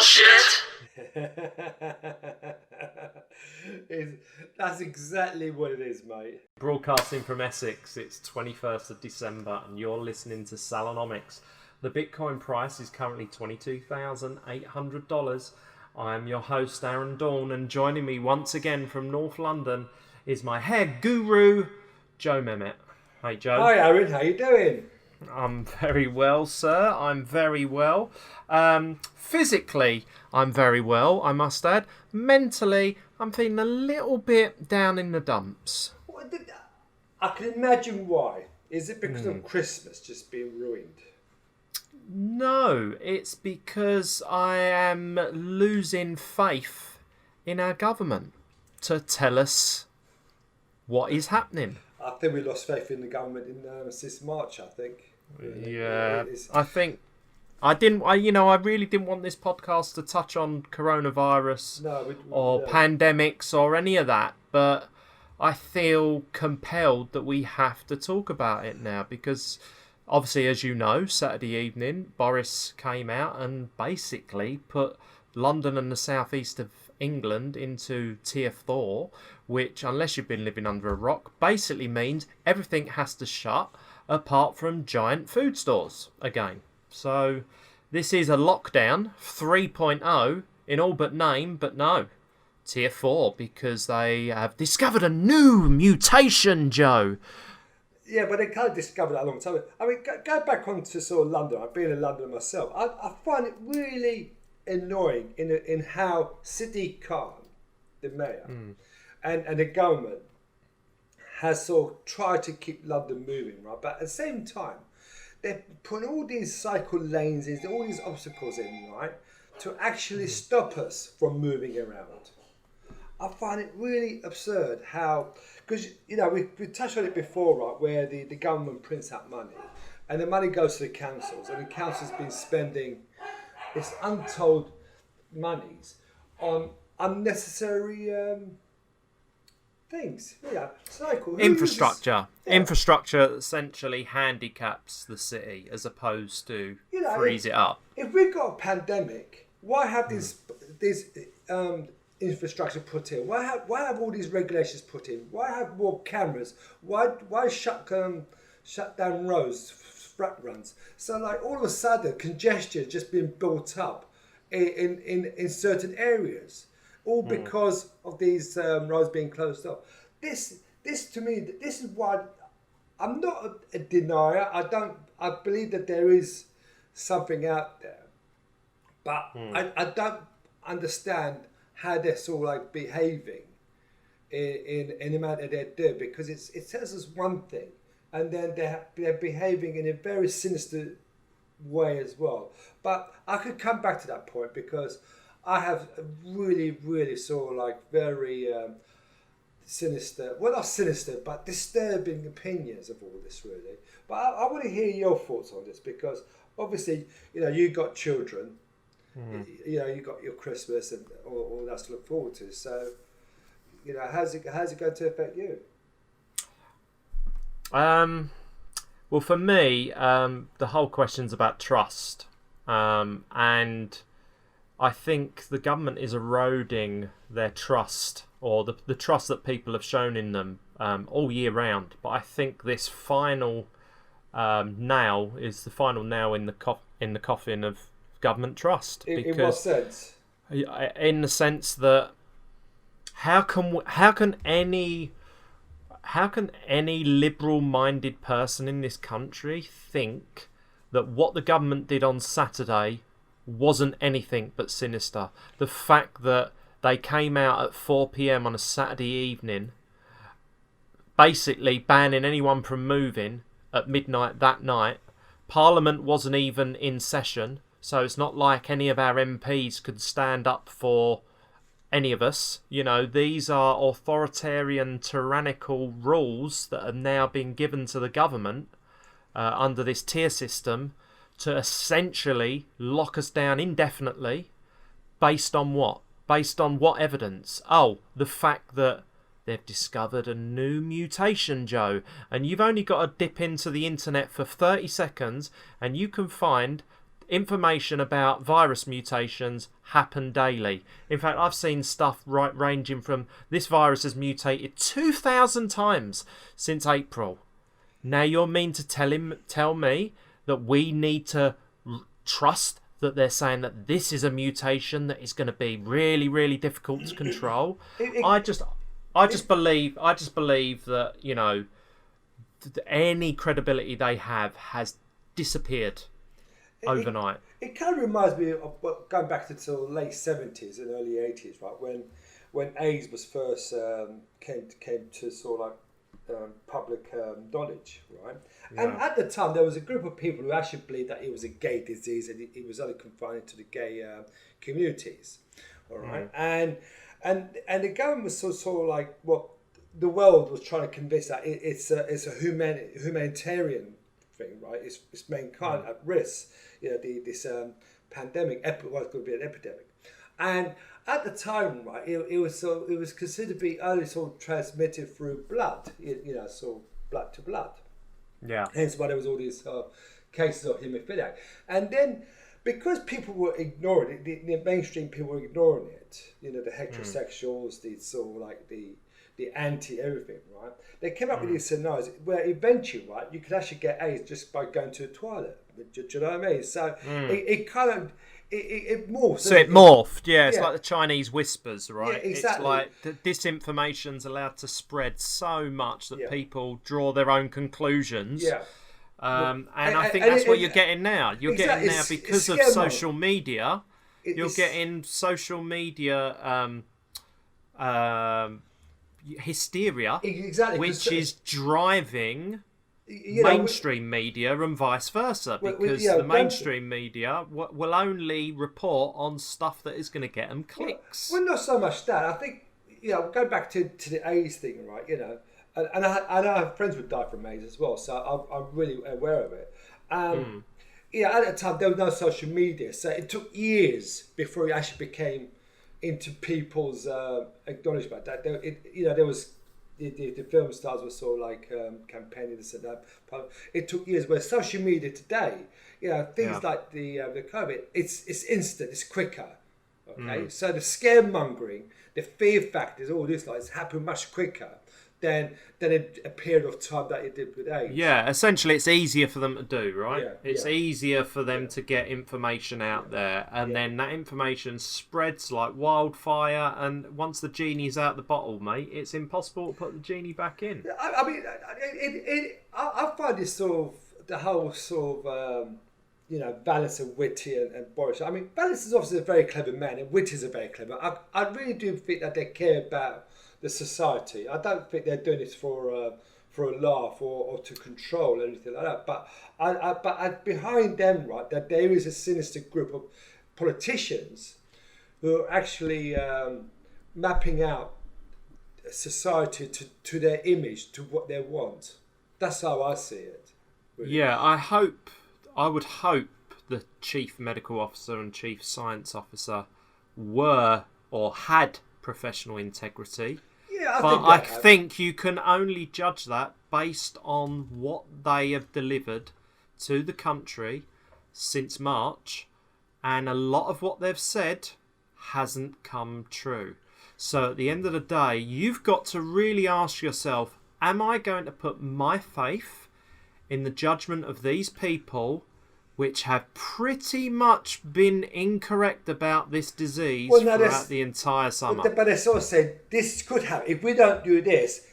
bullshit? That's exactly what it is, mate. Broadcasting from Essex, it's 21st of December and you're listening to Salonomics. The Bitcoin price is currently $22,800. I am your host, Aaron Dawn, and joining me once again from North London is my hair guru, Joe Mehmet. Hey, Joe. Hi, Aaron. How you doing? I'm very well, sir. I'm very well. Physically, I'm very well, I must add. Mentally, I'm feeling a little bit down in the dumps. I can imagine why. Is it because of Christmas just being ruined? No, it's because I am losing faith in our government to tell us what is happening. I think we lost faith in the government since March, I think. Yeah, I think I really didn't want this podcast to touch on coronavirus or pandemics or any of that, but I feel compelled that we have to talk about it now because obviously, as you know, Saturday evening, Boris came out and basically put London and the southeast of England into Tier 4, which, unless you've been living under a rock, basically means everything has to shut apart from giant food stores again. So this is a lockdown 3.0 in all but name, but no, Tier 4, because they have discovered a new mutation, Joe. Yeah, but they kind of discovered that a long time ago. I mean, go back onto sort of London. I've been in London myself. I find it really annoying in how Sadiq Khan, the mayor, and the government has sort of tried to keep London moving, right? But at the same time, they're putting all these cycle lanes in, all these obstacles in, right, to actually stop us from moving around. I find it really absurd how, because, you know, we touched on it before, right, where the government prints out money and the money goes to the councils and the council's been spending this untold monies on unnecessary things. Yeah, cycle. Infrastructure. Yeah. Infrastructure essentially handicaps the city as opposed to frees it up. If we've got a pandemic, why have these infrastructure put in? Why have all these regulations put in? Why have more cameras? Why shut down roads, flat runs? So like all of a sudden, congestion just being built up in certain areas, all because of these roads being closed off. This to me, this is why I'm not a denier. I believe that there is something out there, but I don't understand how they're sort of like behaving in the manner they're doing, because it tells us one thing and then they're behaving in a very sinister way as well. But I could come back to that point because I have really, really sort of like very sinister, well not sinister, but disturbing opinions of all this really. But I want to hear your thoughts on this because obviously, you got children. You got your Christmas and all that to look forward to. So, how's it going to affect you? Well, for me, the whole question's about trust, and I think the government is eroding their trust or the trust that people have shown in them all year round. But I think this final nail is the final nail in the coffin of government trust. In what sense? In the sense that how can any liberal-minded person in this country think that what the government did on Saturday wasn't anything but sinister? The fact that they came out at 4 p.m. on a Saturday evening, basically banning anyone from moving at midnight that night. Parliament wasn't even in session. So it's not like any of our MPs could stand up for any of us. These are authoritarian, tyrannical rules that have now been given to the government under this tier system to essentially lock us down indefinitely. Based on what? Based on what evidence? Oh, the fact that they've discovered a new mutation, Joe. And you've only got to dip into the internet for 30 seconds and you can find information about virus mutations happen daily. In fact, I've seen stuff ranging from this virus has mutated 2,000 times since April. Now you're mean to tell me that we need to trust that they're saying that this is a mutation that is going to be really, really difficult to control? I just believe that, you know, any credibility they have has disappeared overnight. It kind of reminds me of going back to the late 70s and early 80s, right? When AIDS was first came to sort of like public knowledge, right? Yeah. And at the time, there was a group of people who actually believed that it was a gay disease and it was only confined to the gay communities, all right? Mm. And the government was sort of like what the world was trying to convince that it's a humanitarian thing, right? It's mankind at risk. You know, this pandemic, well, it's going to be an epidemic, and at the time, right, it was considered to be only sort of transmitted through blood, you know, sort of blood to blood. Yeah. Hence why there was all these cases of haemophilia, and then because people were ignoring it, the mainstream people were ignoring it. You know, the heterosexuals, the sort of like the anti everything, right? They came up with these scenarios where eventually, right, you could actually get AIDS just by going to the toilet. Do you know what I mean? So it kind of it morphed. So it morphed, yeah. It's like the Chinese whispers, right? Yeah, exactly. It's like disinformation's allowed to spread so much that people draw their own conclusions. Yeah. And I think that's what you're getting now. You're getting now because of social media. You're getting social media hysteria, which is driving mainstream media and vice versa, because the mainstream media will only report on stuff that is going to get them clicks. Well, not so much that. I think, you know, go back to the AIDS thing, right? You know, and I have friends who died from AIDS as well, so I'm really aware of it. You know, at the time there was no social media, so it took years before it actually became into people's acknowledgement that there was the film stars were sort of like campaigning this and that. It took years. Where social media today, you know, things like the COVID, it's instant, it's quicker. Okay, so the scaremongering, the fear factors, all this like it's happened much quicker than a period of time that it did with AIDS. Yeah, essentially it's easier for them to do, right? It's easier for them to get information out there, and then that information spreads like wildfire, and once the genie's out the bottle, mate, it's impossible to put the genie back in. I mean, I find this sort of, the whole sort of, you know, Vallis and Whitty and Boris. I mean, Vallis is obviously a very clever man, and Whitty's a very clever. I really do think that they care about the society. I don't think they're doing this for a laugh or to control or anything like that. But behind them, right, that there is a sinister group of politicians who are actually mapping out society to their image, to what they want. That's how I see it. Really. Yeah, I would hope the chief medical officer and chief science officer were or had professional integrity. Yeah, I think you can only judge that based on what they have delivered to the country since March, and a lot of what they've said hasn't come true. So at the end of the day, you've got to really ask yourself, am I going to put my faith in the judgment of these people which have pretty much been incorrect about this disease throughout the entire summer? But they sort of said, this could happen. If we don't do this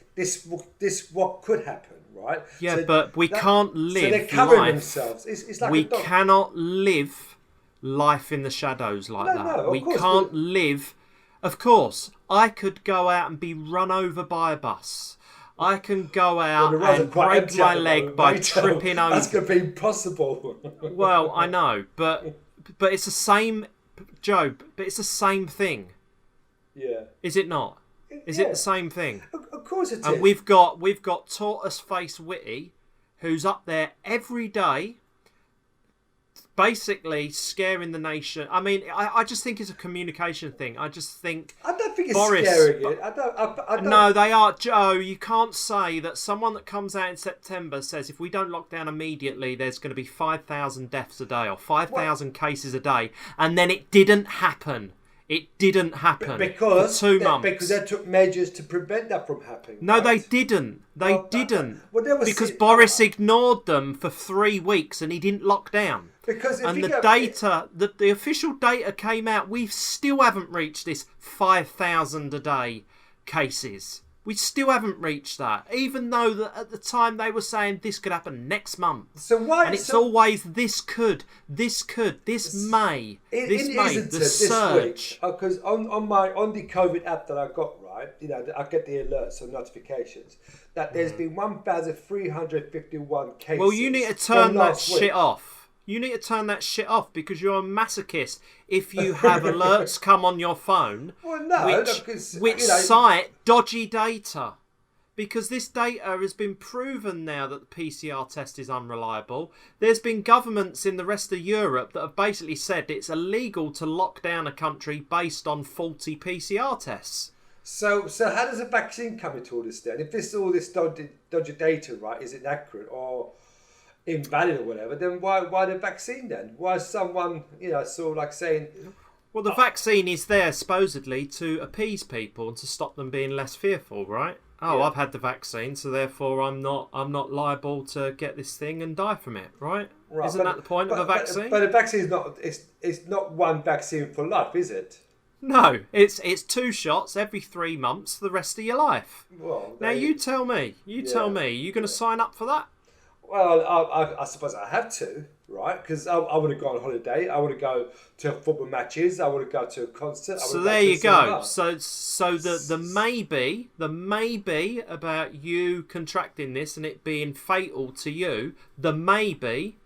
what could happen, right? Yeah, so but we can't live so they're covering life. Themselves. It's like we cannot live life in the shadows like that. No, we can't live... Of course, I could go out and be run over by a bus. I can go out and break my leg by tripping over. That's going to be impossible. Well, I know, but it's the same, Joe. But it's the same thing. Yeah. Is it not? Is it the same thing? Of course it is. And we've got tortoise-faced Whitty, who's up there every day, basically scaring the nation. I mean, I just think it's a communication thing. I don't think think it's Boris, scaring it. I don't. No, they are, Joe. You can't say that someone that comes out in September says if we don't lock down immediately, there's going to be 5,000 deaths a day or 5,000 cases a day, and then it didn't happen. It didn't happen for 2 months. Because they took measures to prevent that from happening. No, right? they didn't. They didn't. Because Well, Boris ignored them for 3 weeks and he didn't lock down. Because and the official data came out. We still haven't reached this 5,000 a day cases. We still haven't reached that, even though that at the time they were saying this could happen next month. So why? And it's always this May, the surge. Because on the COVID app that I got, right, I get the alerts and notifications that there's been 1,351 cases. Well, you need to turn that shit off. You need to turn that shit off because you're a masochist if you have alerts come on your phone which cite dodgy data. Because this data has been proven now that the PCR test is unreliable. There's been governments in the rest of Europe that have basically said it's illegal to lock down a country based on faulty PCR tests. So how does a vaccine come into all this then? If all this dodgy data, right, is inaccurate or invalid or whatever, then why the vaccine then? Why is someone, sort of like saying... Well, the vaccine is there supposedly to appease people and to stop them being less fearful, right? Oh, yeah. I've had the vaccine, so therefore I'm not liable to get this thing and die from it, right? Isn't that the point of a vaccine? But a vaccine is not. It's not one vaccine for life, is it? No, it's 2 shots every 3 months for the rest of your life. Well, now you tell me. Tell me. Are you going to sign up for that? Well, I suppose I have to, right? Because I want to go on holiday. I want to go to football matches. I want to go to a concert. So there you go. So the maybe about you contracting this and it being fatal to you, the maybe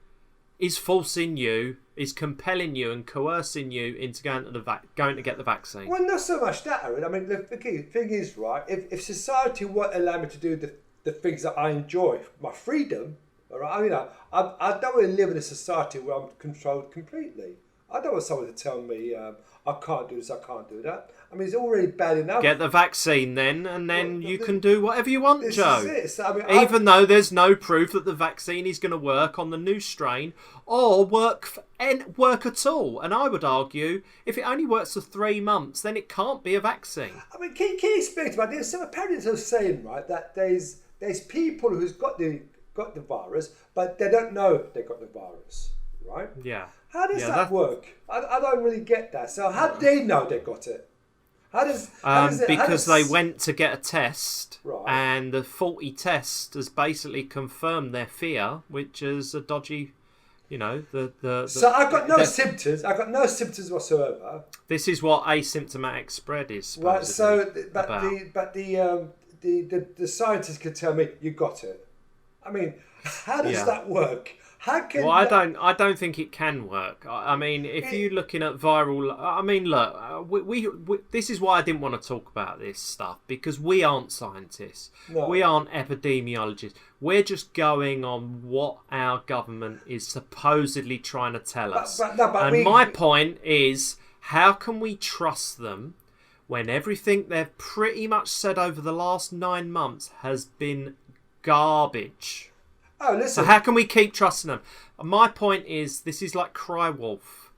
is forcing you, is compelling you and coercing you into going to get the vaccine. Well, not so much that, Aaron. I mean, the thing is, right, if society won't allow me to do the things that I enjoy, my freedom... All right, I don't want to live in a society where I'm controlled completely. I don't want someone to tell me I can't do this, I can't do that. I mean, it's already bad enough. Get the vaccine then, and then you can do whatever you want, Joe. Is it. So, even though there's no proof that the vaccine is going to work on the new strain or work at all. And I would argue, if it only works for 3 months, then it can't be a vaccine. I mean, can you explain to me? There's some parents are saying, right, that there's people who's got the virus, but they don't know they got the virus, right? Yeah. How does that work? I don't really get that. So how do they know they got it? Because they went to get a test, right, and the faulty test has basically confirmed their fear, which is a dodgy, So I got no symptoms. I got no symptoms whatsoever. This is what asymptomatic spread is. Right. So, about. the scientists can tell me you got it. I mean, how does that work? How can? Well, I don't think it can work. I mean, if you're looking at viral, I mean, look, we this is why I didn't want to talk about this stuff, because we aren't scientists, we aren't epidemiologists. We're just going on what our government is supposedly trying to tell us. My point is, how can we trust them when everything they've pretty much said over the last 9 months has been garbage? Oh, listen. So how can we keep trusting them? My point is, this is like Cry Wolf.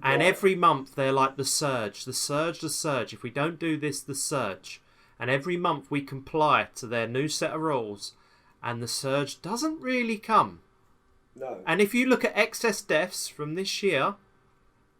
And every month they're like the surge. If we don't do this, the surge. And every month we comply to their new set of rules. And the surge doesn't really come. No. And if you look at excess deaths from this year,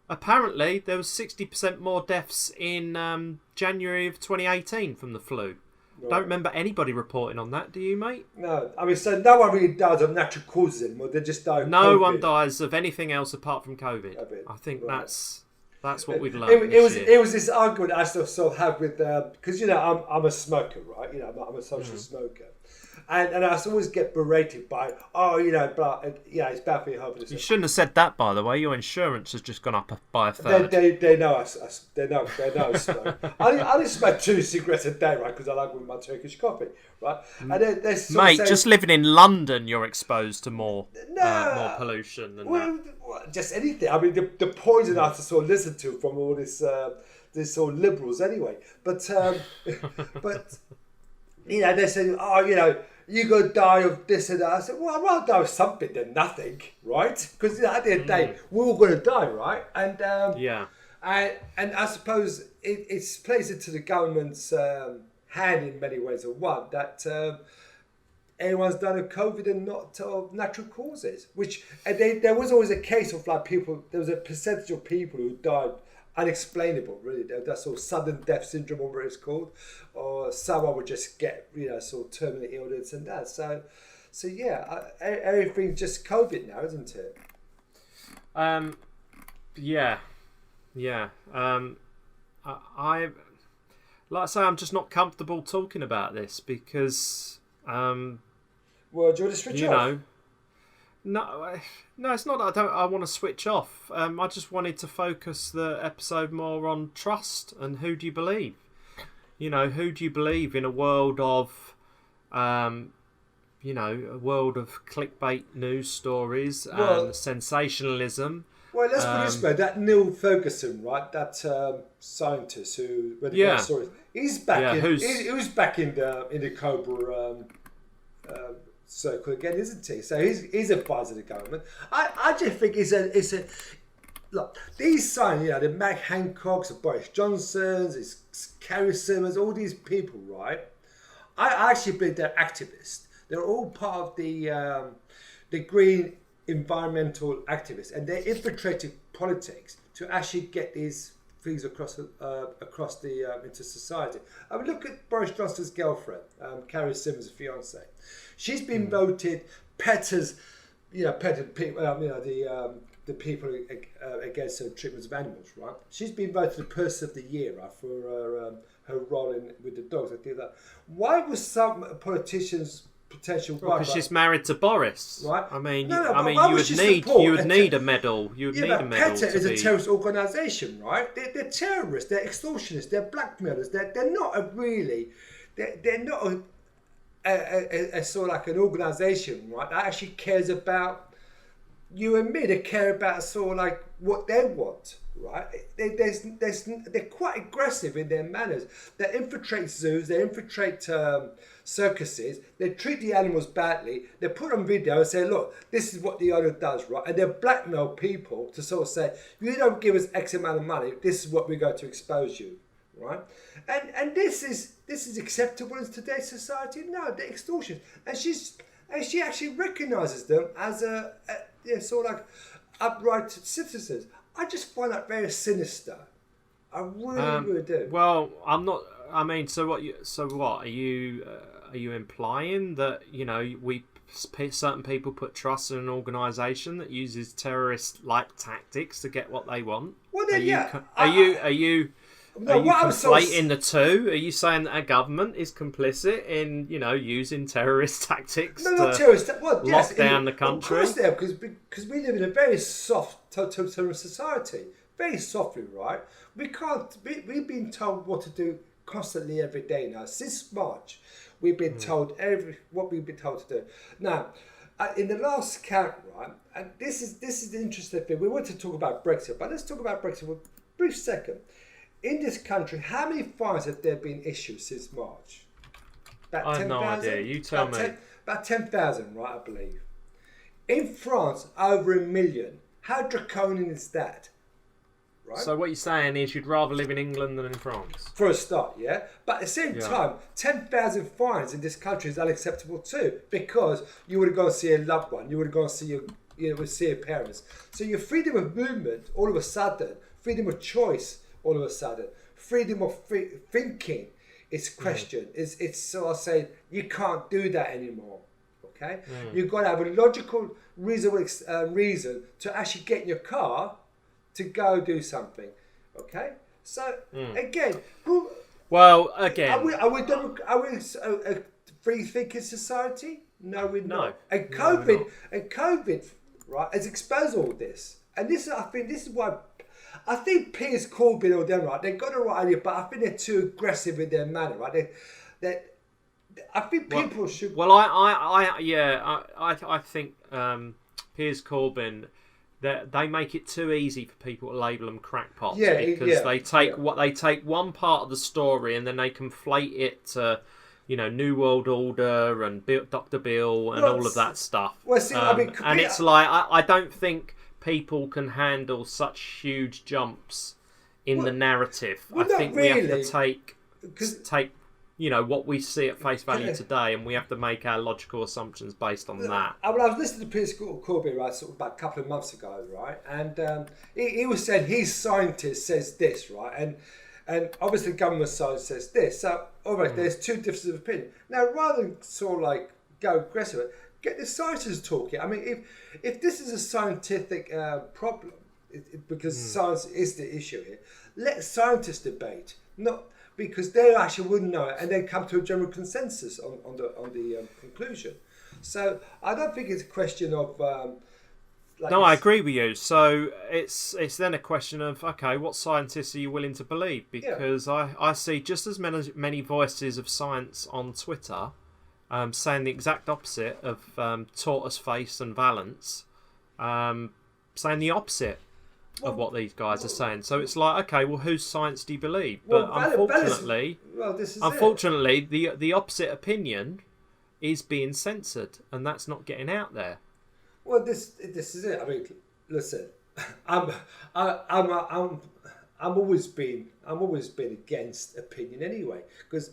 apparently there was 60% more deaths in January of 2018 from the flu. Right. Don't remember anybody reporting on that, do you, mate? No. I mean, so no one really dies of natural causes anymore. They just die of No COVID. one dies of anything else apart from COVID. I think that's what we've learned. It was this argument I sort of have with, because, I'm a smoker, right? I'm a social smoker. And I always get berated by, blah, it's bad for your health. You shouldn't have said that, by the way. Your insurance has just gone up by a third. They know us. They know. I only smoke 2 cigarettes a day, right? Because I like with my Turkish coffee, right? And they're Mate, just living in London, you're exposed to more pollution than that. Well, just anything. I mean, the poison I have to sort of listen to from all this sort of liberals, anyway. But they say, you're going to die of this and that. I said, well, I'd rather die of something than nothing, right? Because at the end of the day, we're all going to die, right? And and I suppose it plays into the government's hand in many ways. Or one, that everyone's done of COVID and not of natural causes. Which there was always a case of like people. There was a percentage of people who died unexplainable, really. That sort of sudden death syndrome, or what it's called, or someone would just get sort of terminal illness and that. So everything's just COVID now, isn't it? I like I say, I'm just not comfortable talking about this because well, do you want to switch off? No, it's not that I want to switch off. I just wanted to focus the episode more on trust and who do you believe? Who do you believe in a world of, a world of clickbait news stories and sensationalism? Well, let's put it this way: that Neil Ferguson, right? That scientist who read the stories, he's back in. He was back in the Cobra. Circle again, isn't he? So he's advisor of the government. I just think it's a look. These signs, the Mac Hancocks, the Boris Johnsons, it's Carrie Simmons, all these people, right? I actually believe they're activists. They're all part of the green environmental activists, and they're infiltrating politics to actually get these things across into society. I mean, look at Boris Johnson's girlfriend, Carrie Simmons' fiance. She's been voted PETA's, PETA people, the people against the treatment of animals, right? She's been voted the Person of the Year, right, for her role with the dogs. I think that. Why was some politicians' potential wife? Because she's married to Boris, right? I mean, you would need a medal. You would need a medal. PETA is a terrorist organisation, right? They're terrorists. They're extortionists. They're blackmailers. They're not They're not a sort of like an organisation, right, that actually cares about you and me. They care about sort of like what they want, right? They're quite aggressive in their manners. They infiltrate zoos, they infiltrate circuses, they treat the animals badly, they put on video and say, look, this is what the owner does, right? And they blackmail people to sort of say, you don't give us X amount of money, this is what we're going to expose you, right? And this is acceptable in today's society? No, they're extortion. And she actually recognises them as a sort of like upright citizens. I just find that very sinister. I really do. Well, I'm not. I mean, so what? Are you implying that certain people put trust in an organisation that uses terrorist-like tactics to get what they want? Well, then, Are you conflating the two? Are you saying that our government is complicit in, using terrorist tactics to lock down the country? Of course they are, because we live in a very soft totalitarian society. Very softly, right? We've been told what to do constantly every day now. Since March, we've been told what we've been told to do. Now, in the last count, right, and this is the interesting thing. We want to talk about Brexit, but let's talk about Brexit for a brief second. In this country, how many fines have there been issued since March? I have no idea. You tell me. About 10,000, right, I believe. In France, over 1 million. How draconian is that? Right? So what you're saying is you'd rather live in England than in France? For a start, yeah. But at the same time, 10,000 fines in this country is unacceptable too, because you would have gone to see a loved one, you would have gone to see your parents. So your freedom of movement, all of a sudden, freedom of choice, all of a sudden, freedom of thinking is questioned. It's so I say you can't do that anymore. Okay, you've got to have a logical, reasonable reason to actually get in your car to go do something. Okay, so again, Well, again, are we free thinking society? No, we're No. not. And No, we're COVID, not. right, has exposed all this. And I think this is why. I think Piers Corbyn or them, right, they've got the right idea, but I think they're too aggressive in their manner, right? I think people should. Well, I think Piers Corbyn, they make it too easy for people to label them crackpots because they take one part of the story and then they conflate it to, New World Order and Dr. Bill and all of that stuff. Well, see, and it's like I don't think people can handle such huge jumps in the narrative. I think we have to take what we see at face value today, and we have to make our logical assumptions based on that. I was listening to Piers Corbyn, right, sort of about a couple of months ago, right, and he was saying his scientist says this, right, and obviously the government side says this. So, all right, there's two differences of opinion. Now, rather than sort of like go aggressive, get the scientists talking. I mean, if this is a scientific problem, because science is the issue here, let scientists debate, not because they actually wouldn't know it, and then come to a general consensus on the conclusion. So I don't think it's a question of. I agree with you. So it's then a question of, okay, what scientists are you willing to believe? Because I see just as many voices of science on Twitter saying the exact opposite of tortoise face and Valence, saying the opposite of what these guys are saying. So it's like, okay, well, whose science do you believe? But unfortunately, the opposite opinion is being censored, and that's not getting out there. Well, this is it. I mean, listen, I'm always been against opinion anyway, because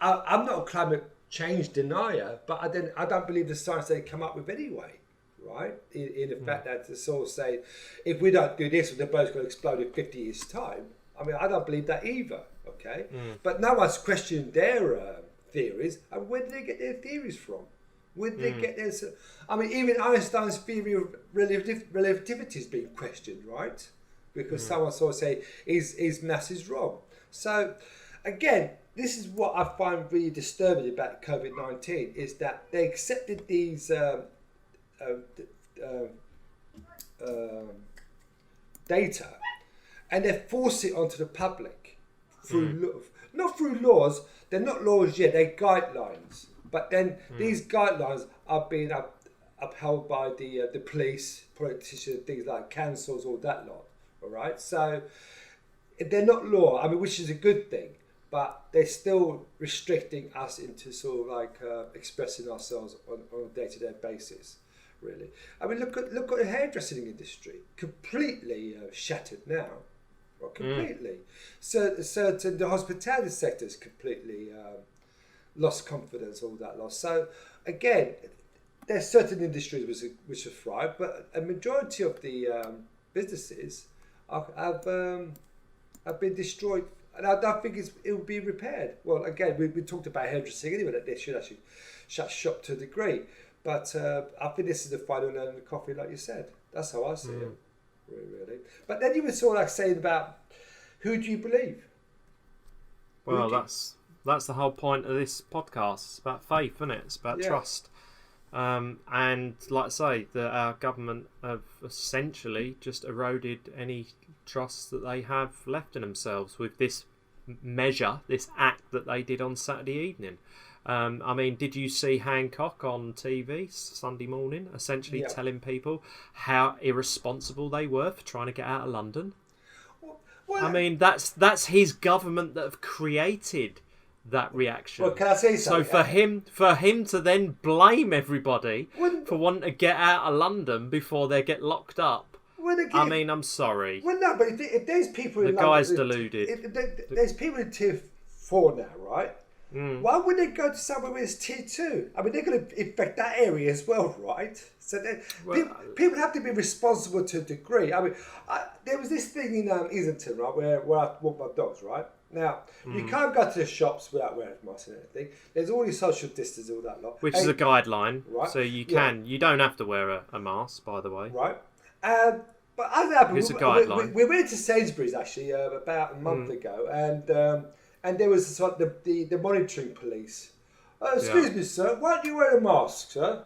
I'm not a climate change denier, but I don't believe the science they come up with anyway. Right, in the fact that the source say, if we don't do this, the boat's going to explode in 50 years' time. I mean, I don't believe that either. Okay, but no one's questioned their theories. And where did they get their theories from? Where did they get their? I mean, even Einstein's theory of relativity is being questioned, right? Because someone sort of say his mass is wrong. So, again, this is what I find really disturbing about COVID-19 is that they accepted these. Data, and they force it onto the public through not through laws. They're not laws yet; they're guidelines. But then these guidelines are being upheld by the police, politicians, things like councils, all that lot. All right, so they're not law. I mean, which is a good thing, but they're still restricting us into sort of like expressing ourselves on a day-to-day basis. Really, I mean, look at the hairdressing industry, completely shattered now, well, completely. So the hospitality sector is completely lost confidence, all that loss. So again, there's certain industries which have thrived, but a majority of the businesses have been destroyed, and I don't think it will be repaired. Well, again, we talked about hairdressing anyway, that they should actually shut shop to a degree. But I think this is the final nail in the coffin, like you said. That's how I see it, really. But then you were sort of like saying about who do you believe? Well, that's the whole point of this podcast. It's about faith, isn't it? It's about trust. And like I say, our government have essentially just eroded any trust that they have left in themselves with this measure, this act that they did on Saturday evening. I mean, did you see Hancock on TV Sunday morning essentially telling people how irresponsible they were for trying to get out of London? Well, I mean, that's his government that have created that reaction. Well, can I say something? So for him to then blame everybody for wanting to get out of London before they get locked up. I mean, I'm sorry. Well, no, but if there's people in London... The guy's deluded. If there's people in Tier 4 now, right? Why would they go to somewhere where it's Tier 2? I mean, they're going to infect that area as well, right? So people have to be responsible to a degree. I mean, there was this thing in Islington, right, where I walk my dogs, right? Now, you can't go to the shops without wearing a mask and anything. There's all these social distance, all that lot. Which is a guideline, right? So you don't have to wear a mask, by the way. Right. But as happened, it's a guideline. We went to Sainsbury's, actually, about a month ago, and there was the monitoring police Excuse me, sir. Why do you wear a mask, sir?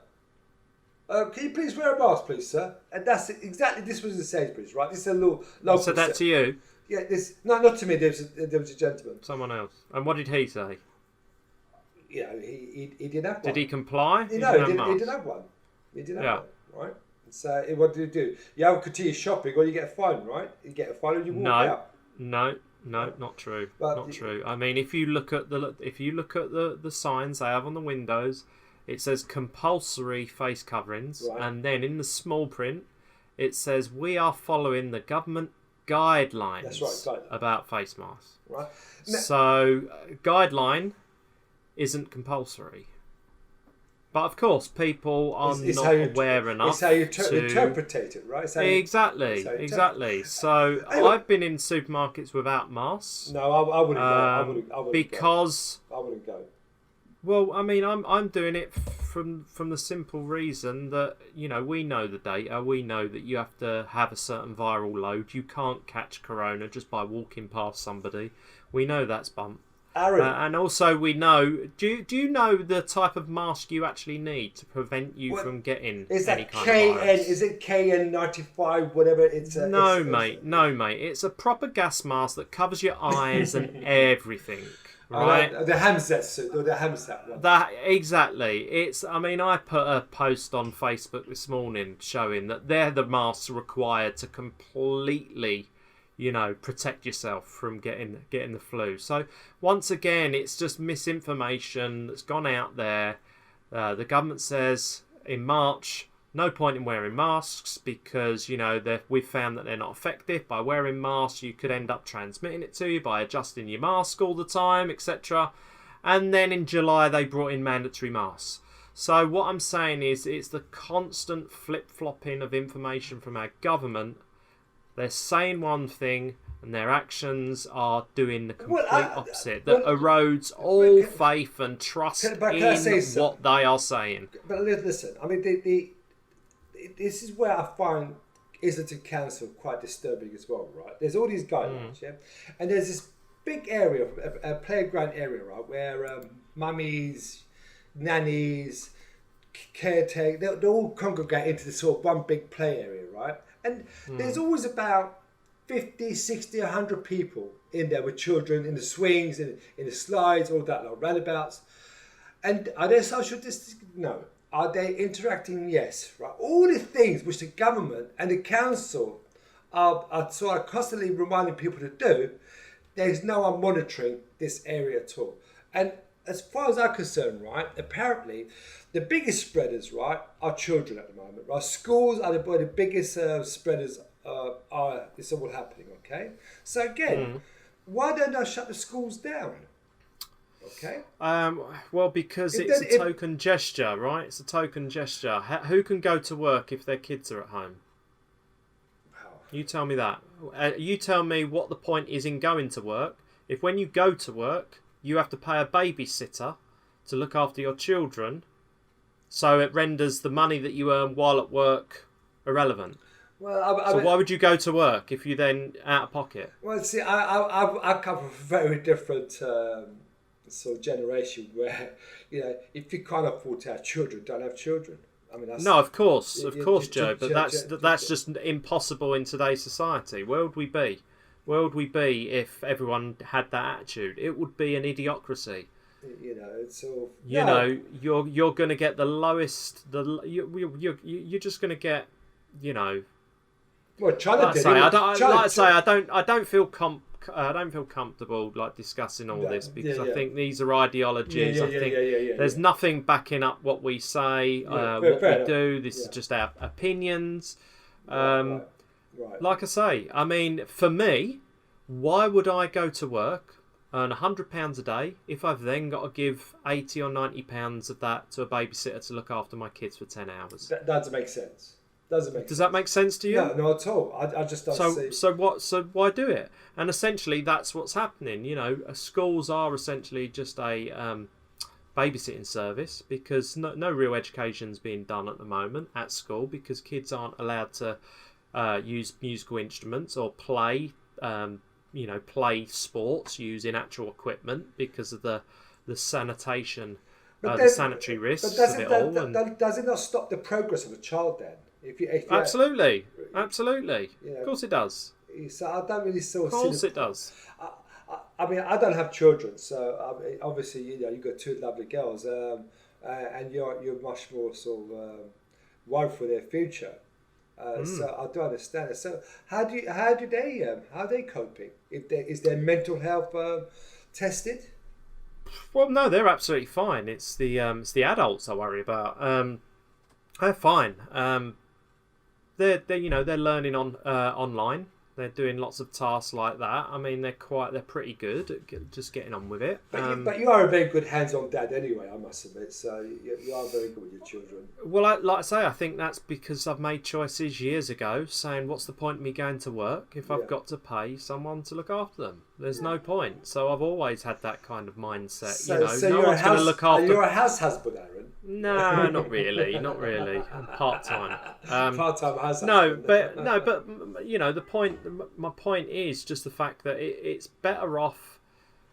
Can you please wear a mask, please, sir? And that's it. Exactly. This was in Sainsbury's, right? This is a local. Said that to you? Yeah. Not to me. There was a gentleman. Someone else. And what did he say? You know, he didn't have one. Did he comply? No, he didn't have one. He didn't have one, right? So what did he do? You have to continue shopping, or you get a fine, right? You get a fine, and you walk out. No, not true. Not true. I mean, if you look at the signs they have on the windows, it says compulsory face coverings, right. And then in the small print, it says we are following the government guidelines. That's right, about face masks. Right. So guideline isn't compulsory. But of course, people are not aware enough. It's how you interpret it, right? Exactly. So I've been in supermarkets without masks. No, I wouldn't go. I wouldn't go. Well, I mean, I'm doing it from the simple reason that, you know, we know the data. We know that you have to have a certain viral load. You can't catch corona just by walking past somebody. We know that's bump. And also we know, do you know the type of mask you actually need to prevent you from getting any kind of virus? Is it KN95, whatever it's... No, mate. It's a proper gas mask that covers your eyes and everything. Right? The Hamzat suit, or the Hamzat one. Exactly. I put a post on Facebook this morning showing that they're the masks required to completely... protect yourself from getting the flu. So once again, it's just misinformation that's gone out there. The government says in March, no point in wearing masks because we've found that they're not effective. By wearing masks, you could end up transmitting it to you by adjusting your mask all the time, etc. And then in July, they brought in mandatory masks. So what I'm saying is, it's the constant flip-flopping of information from our government. They're saying one thing and their actions are doing the complete opposite. That erodes all faith and trust in what they are saying. But listen, I mean, this is where I find Islington Council quite disturbing as well, right? There's all these guidelines, yeah? And there's this big area, a playground area, right, where mummies, nannies, caretaker, they all congregate into this sort of one big play area, right? And there's always about 50, 60, 100 people in there with children in the swings, in the slides, all that, like roundabouts. And are they social distancing? No. Are they interacting? Yes. Right. All the things which the government and the council are sort of constantly reminding people to do, there's no one monitoring this area at all. And as far as I'm concerned, right, apparently the biggest spreaders, right, are children at the moment, right? Schools are the biggest spreaders. It's all happening, okay? So again, why don't I shut the schools down? Okay. Well, because it's a token gesture, right? It's a token gesture. Who can go to work if their kids are at home? Wow. You tell me that. You tell me what the point is in going to work. If when you go to work, you have to pay a babysitter to look after your children, so it renders the money that you earn while at work irrelevant. Well, so why would you go to work if you then out of pocket? Well, see, I come from a very different sort of generation where, if you can't afford to have children, don't have children. I mean, that's, no, of course, Joe, but that's just impossible in today's society. Where would we be? Where would we be if everyone had that attitude? It would be an idiocracy. It's all. You're going to get the lowest. You're just going to get. Well, China like did. I don't feel comfortable like discussing all this because I think these are ideologies. There's nothing backing up what we say, what we do. This is just our opinions. Right. Like I say, I mean, for me, why would I go to work, earn £100 a day, if I've then got to give £80 or £90 of that to a babysitter to look after my kids for 10 hours? That doesn't make sense. Does that make sense to you? No, not at all. I just don't see. So why do it? And essentially, that's what's happening. Schools are essentially just a babysitting service because no real education's being done at the moment at school because kids aren't allowed to use musical instruments or play sports using actual equipment because of the sanitation the sanitary risks of it all. Does it not stop the progress of a child then? Absolutely. You know, Of course it does. So I don't really sort of. Of course it does. I mean, I don't have children, so I mean, obviously, you've got two lovely girls, and you're much more sort of worried for their future. So I do understand it. So how are they coping? Is their mental health tested? Well, no, they're absolutely fine. It's the adults I worry about. They're fine. They're learning on online. They're doing lots of tasks like that. I mean, they're pretty good at just getting on with it. But you are a very good hands-on dad anyway, I must admit. So you are very good with your children. Well, like I say, I think that's because I've made choices years ago saying, what's the point of me going to work if I've got to pay someone to look after them? There's no point. So I've always had that kind of mindset. So no one's going to look after... You're a house husband, Aaron. No, not really. I'm part-time. Part-time house No, husband. but the point. My point is just the fact that it's better off.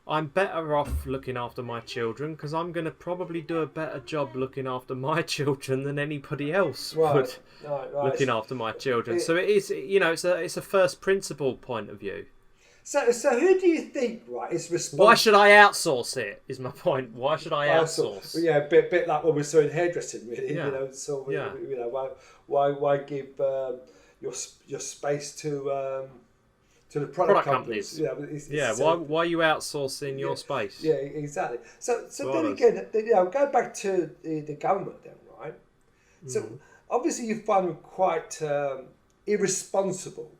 I'm better off looking after my children because I'm going to probably do a better job looking after my children than anybody else would. Right. Looking after my children. So it is. It's a first principle point of view. So who do you think, right, is responsible? Why should I outsource it? Is my point. Why should I outsource? Yeah, a bit like what we saw in hairdressing, really. Yeah. Why give your space to the product companies? Why are you outsourcing your space? Yeah, exactly. So then again, go back to the government then, right? So obviously you find them quite irresponsible.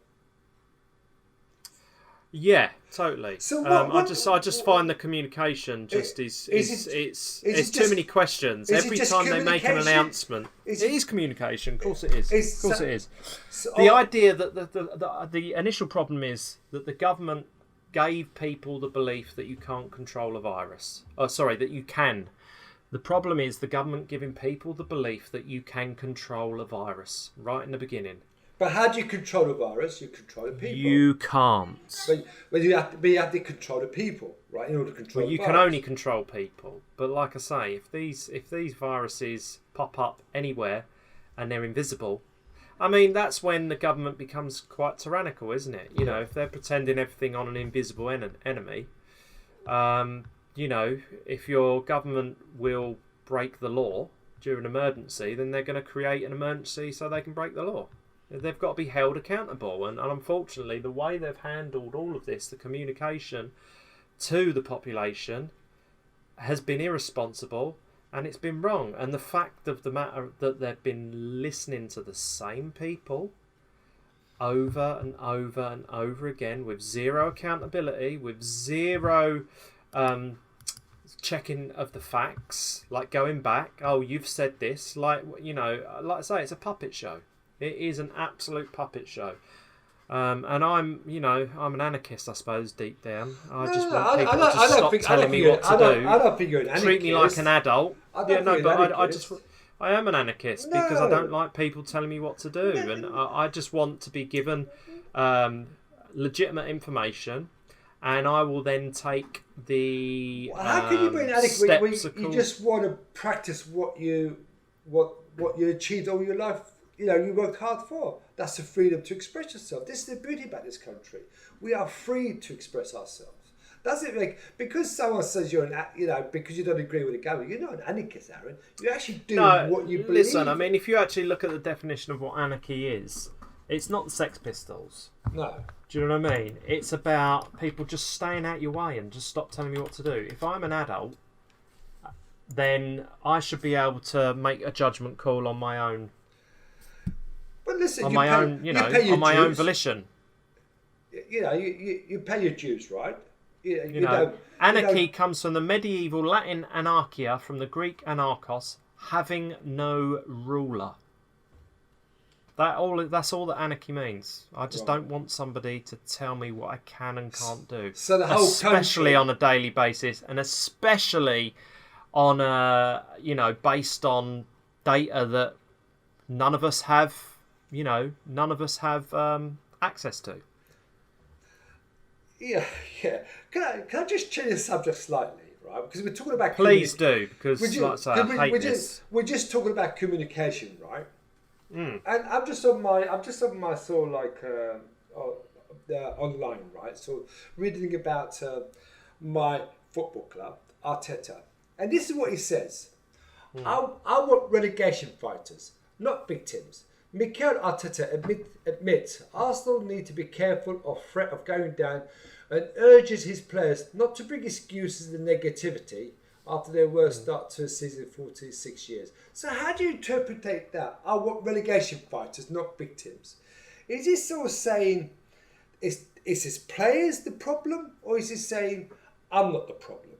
Yeah, totally. So I just find the communication it's too many questions. Every time they make an announcement, it is communication. Of course it is. It is. The idea that the initial problem is that the government gave people the belief that you can't control a virus. That you can. The problem is the government giving people the belief that you can control a virus right in the beginning. But how do you control the virus? You control the people. You can't. But you have to control the people, right? In order to control. Well, you can only control people. But like I say, if these viruses pop up anywhere and they're invisible, I mean that's when the government becomes quite tyrannical, isn't it? If they're pretending everything on an invisible enemy, if your government will break the law during an emergency, then they're going to create an emergency so they can break the law. They've got to be held accountable, and unfortunately the way they've handled all of this, the communication to the population has been irresponsible and it's been wrong. And the fact of the matter that they've been listening to the same people over and over and over again with zero accountability, with zero checking of the facts, like going back, you've said this, like I say, it's a puppet show. It is an absolute puppet show. And I'm an anarchist, I suppose, deep down. I just want people to stop telling me what to do. I don't think you're an anarchist. Treat me like an adult. I am an anarchist because I don't like people telling me what to do. And I just want to be given legitimate information, and I will then take the how can you be an anarchist when you just want to practice what you achieved all your life? You worked hard for. That's the freedom to express yourself. This is the beauty about this country. We are free to express ourselves. Does it because someone says because you don't agree with the government, you're not an anarchist, Aaron. You actually do what you believe. Listen, I mean, if you actually look at the definition of what anarchy is, it's not the Sex Pistols. No. Do you know what I mean? It's about people just staying out your way and just stop telling me what to do. If I'm an adult, then I should be able to make a judgment call on my own. But listen, on my own volition. You pay your dues, right? Anarchy comes from the medieval Latin anarchia, from the Greek anarchos, having no ruler. That's all that anarchy means. I just don't want somebody to tell me what I can and can't do. So the whole especially country, on a daily basis, and especially on based on data that none of us have. Access to. Yeah. Can I just change the subject slightly, right? Because we're talking about Please do, because We're ju- like I say, I hate this. we're just talking about communication, right? Mm. And I'm just on my sort of like online, right? So reading about my football club, Arteta, and this is what he says: I want relegation fighters, not victims. Mikel Arteta admits Arsenal need to be careful of threat of going down, and urges his players not to bring excuses and negativity after their worst start to a season in 46 years. So how do you interpret that? I want relegation fighters, not victims. Is he sort of saying, is his players the problem? Or is he saying, I'm not the problem?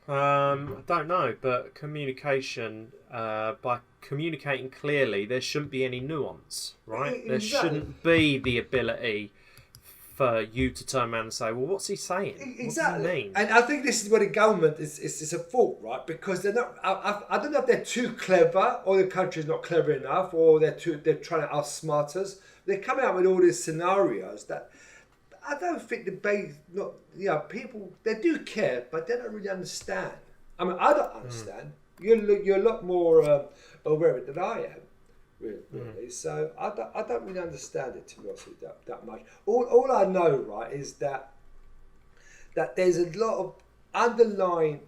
I don't know, but communication, by communicating clearly, there shouldn't be any nuance, right? There shouldn't be the ability for you to turn around and say, well, what's he saying? Exactly. What does he mean? And I think this is where the government is a fault, right? Because they're not. I don't know if they're too clever, or the country's not clever enough, or they're trying to outsmart us. They come out with all these scenarios that I don't think the base. Not people they do care, but they don't really understand. I mean, I don't understand. You're a lot more aware of it than I am. Really. So I don't really understand it, to be honest with you, that much. All I know, right, is that there's a lot of underlying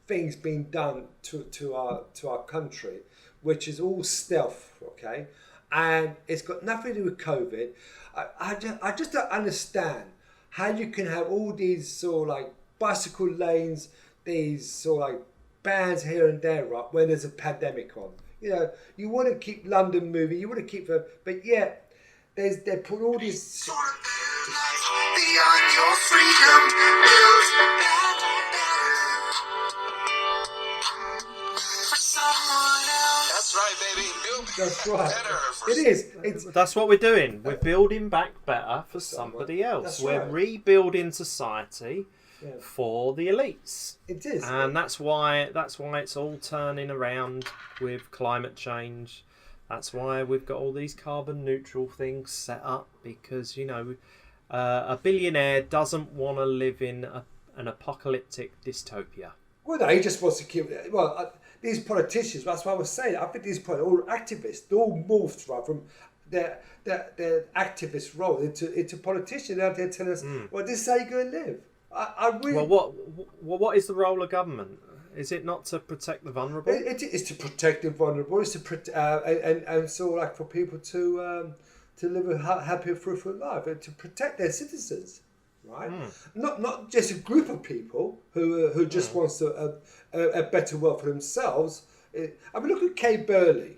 things being done to our country, which is all stealth, okay, and it's got nothing to do with COVID. I just don't understand how you can have all these sort of like bicycle lanes, these sort of like bans here and there, right, when there's a pandemic on. You know, you want to keep London moving, you want to keep but yet they put all this. Beyond your freedom, build for someone else. That's right, baby. Build That's right. It is. That's what we're doing. We're building back better for somebody else. We're rebuilding society. Yeah. For the elites. It is. And that's why it's all turning around with climate change. That's why we've got all these carbon neutral things set up, because a billionaire doesn't want to live in an apocalyptic dystopia. Well, no, he just wants to keep. Well, these politicians. That's what I was saying. I think these all activists. They all morphed right from their activist role into politicians. They're out there telling us, well, this is how you're going to live. I really... Well, what is the role of government? Is it not to protect the vulnerable? It is to protect the vulnerable. It's to and sort of like for people to live a happy, fruitful life, and to protect their citizens, right? Not just a group of people who just wants a better world for themselves. I mean, look at Kay Burley,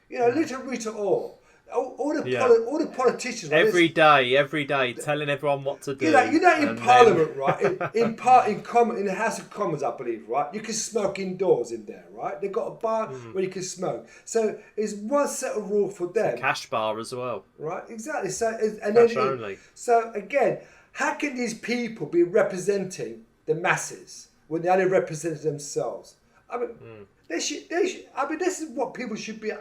little Rita Ora. All the politicians every day telling everyone what to do. In Parliament, right? In the House of Commons, I believe, right? You can smoke indoors in there, right? They've got a bar where you can smoke. So it's one set of rules for them. Cash bar as well, right? Exactly. So cash only. So again, how can these people be representing the masses when they only represent themselves? I mean, they should. I mean, this is what people should be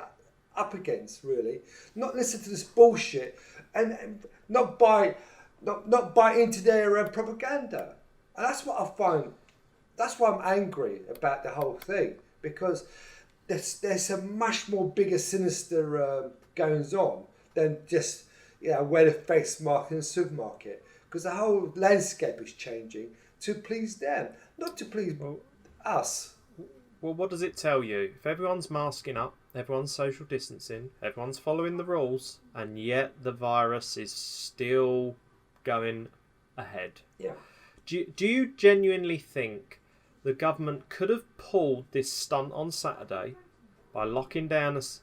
up against, really. Not listen to this bullshit and not buy into their propaganda. And that's what I find. That's why I'm angry about the whole thing, because there's a much more bigger sinister goings on than just wear the face mask in the supermarket, because the whole landscape is changing to please them, not to please us. Well, what does it tell you? If everyone's masking up, everyone's social distancing, everyone's following the rules, and yet the virus is still going ahead. Yeah. Do you genuinely think the government could have pulled this stunt on Saturday by locking us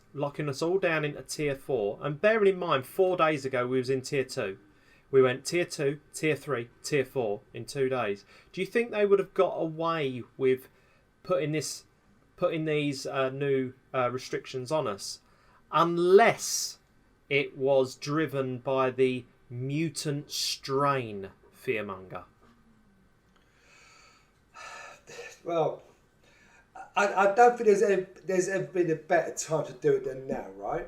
all down into tier 4? And bearing in mind, 4 days ago we was in tier 2. We went tier 2, tier 3, tier 4 in 2 days. Do you think they would have got away with putting these new restrictions on us, unless it was driven by the mutant strain fearmonger? Well, I don't think there's ever been a better time to do it than now, right?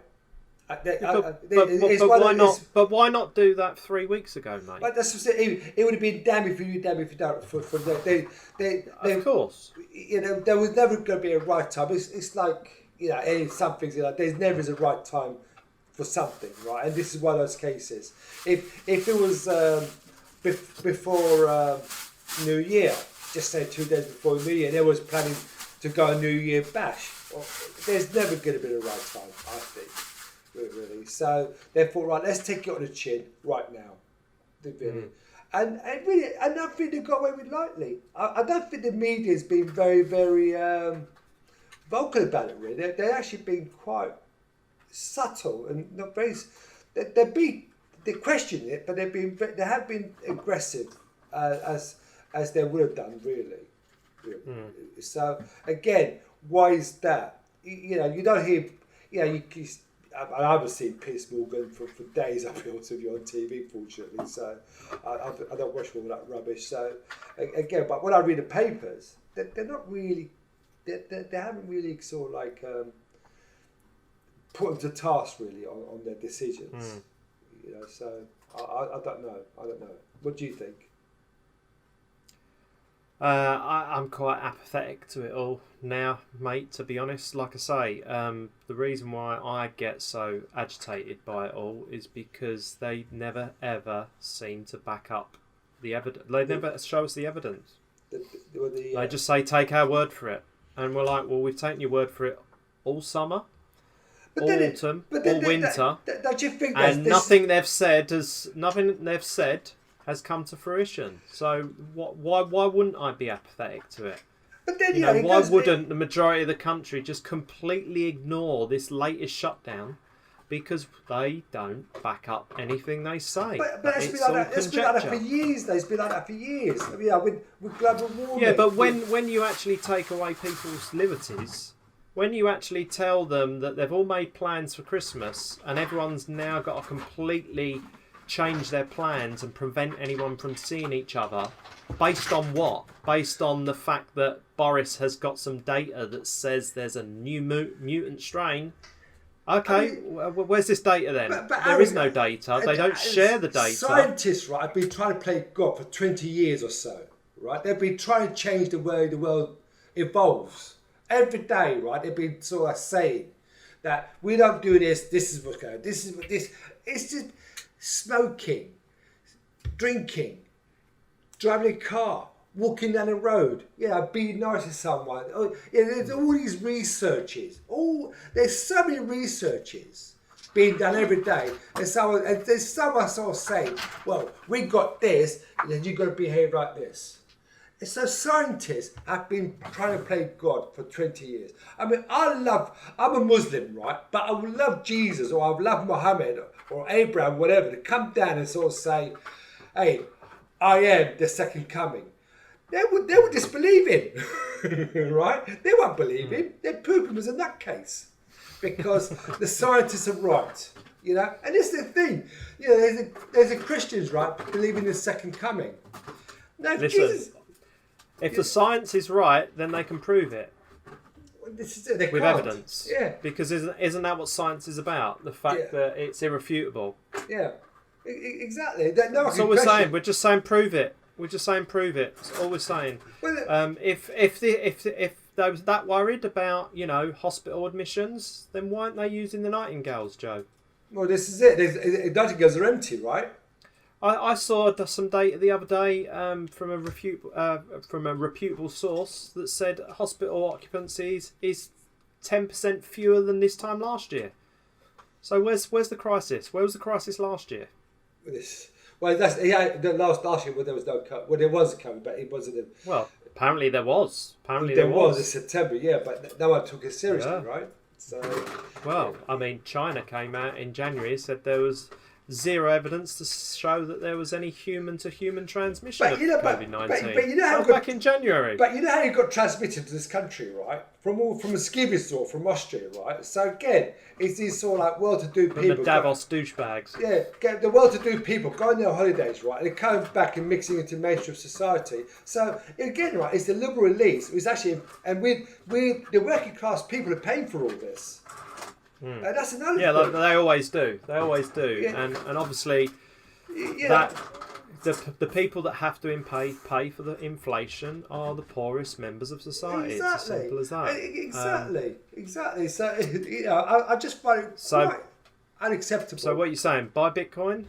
But why not do that 3 weeks ago, mate? But that's what I'm saying. It would have been damn if you do, damn if you don't. Of course. You know, there was never going to be a right time. It's like, you know, some things, you know, there's never is a right time for something, right? And this is one of those cases. If it was before New Year, just say 2 days before New Year, they was planning to go a New Year bash. Well, there's never going to be the right time, I think, really. So they thought, right, let's take it on the chin right now, really. And really, I don't think they got away with lightly. I don't think the media's been very, very vocal about it. Really, they've actually been quite subtle and not very. They question it, but they have been aggressive as they would have done, really. So again, why is that? You know, you don't hear. You know, I haven't seen Piers Morgan for days. I'll be honest with you, on TV, fortunately. So I don't watch all that rubbish. So again, but when I read the papers, they're not really. They haven't really sort of like put them to task really on their decisions. You know, so I don't know. What do you think? I'm quite apathetic to it all now, mate, to be honest. Like I say, the reason why I get so agitated by it all is because they never, ever seem to back up the evidence. They never show us the evidence. They just say, take our word for it. And we're like, well, we've taken your word for it all summer, all autumn, all winter. Don't you think and nothing they've said has come to fruition. So why wouldn't I be apathetic to it? But then, why wouldn't the majority of the country just completely ignore this latest shutdown because they don't back up anything they say? But it's been like that for years. It's been like that for years. I mean, with global warming. Yeah, but when you actually take away people's liberties, when you actually tell them that they've all made plans for Christmas and everyone's now got to completely change their plans and prevent anyone from seeing each other, based on what? Based on the fact that Boris has got some data that says there's a new mutant strain. Okay, where's this data then? But there is no data. They don't share the data. Scientists, right, have been trying to play God for 20 years or so, right? They've been trying to change the way the world evolves. Every day, right, they've been sort of saying that we don't do this, this is what's going on, this is what this... It's just... Smoking, drinking, driving a car, walking down the road, being nice to someone. There's all these researches. There's so many researches being done every day. And there's someone sort of saying, well, we got this, and then you've got to behave like this. And so scientists have been trying to play God for 20 years. I mean, I'm a Muslim, right? But I would love Jesus, or I would love Muhammad, or Abraham, whatever, to come down and sort of say, hey, I am the second coming. They would disbelieve him, right? They won't believe him. They'd poop him as a nutcase because the scientists are right, you know. And this is the thing, you know. There's a Christians, right, believe in the second coming. Now, listen, Jesus, if the science is right, then they can prove it. This is it. With evidence. Yeah. Because isn't that what science is about? The fact that it's irrefutable. Yeah. Exactly. That's all we're saying. We're just saying prove it. We're just saying prove it. That's all we're saying. Well, if they was that worried about, you know, hospital admissions, then why aren't they using the Nightingales, Joe? Well, this is it. The Nightingales are empty, right? I saw some data the other day from a reputable source that said hospital occupancies is 10% fewer than this time last year. So where's the crisis? Where was the crisis last year? Well, last year when there was no COVID. Well, there was a COVID, but it wasn't. Well, apparently there was. There was in September, but no one took it seriously, right? So. Well, I mean, China came out in January, said there was zero evidence to show that there was any human-to-human transmission of COVID-19. But you know how back in January. But you know how it got transmitted to this country, right? From a ski resort from Austria, right? So again, it's these sort of like well-to-do people. From the Davos douchebags. Yeah, the well-to-do people going on their holidays, right? And they're coming back and mixing into mainstream society. So again, right, it's the liberal elites. It's actually, and we the working class people are paying for all this. That's another Yeah, thing. they always do. They always do. Yeah. And obviously, that the people that have to pay for the inflation are the poorest members of society. It's as simple as that. Exactly. So I just find it quite unacceptable. So what are you saying? Buy Bitcoin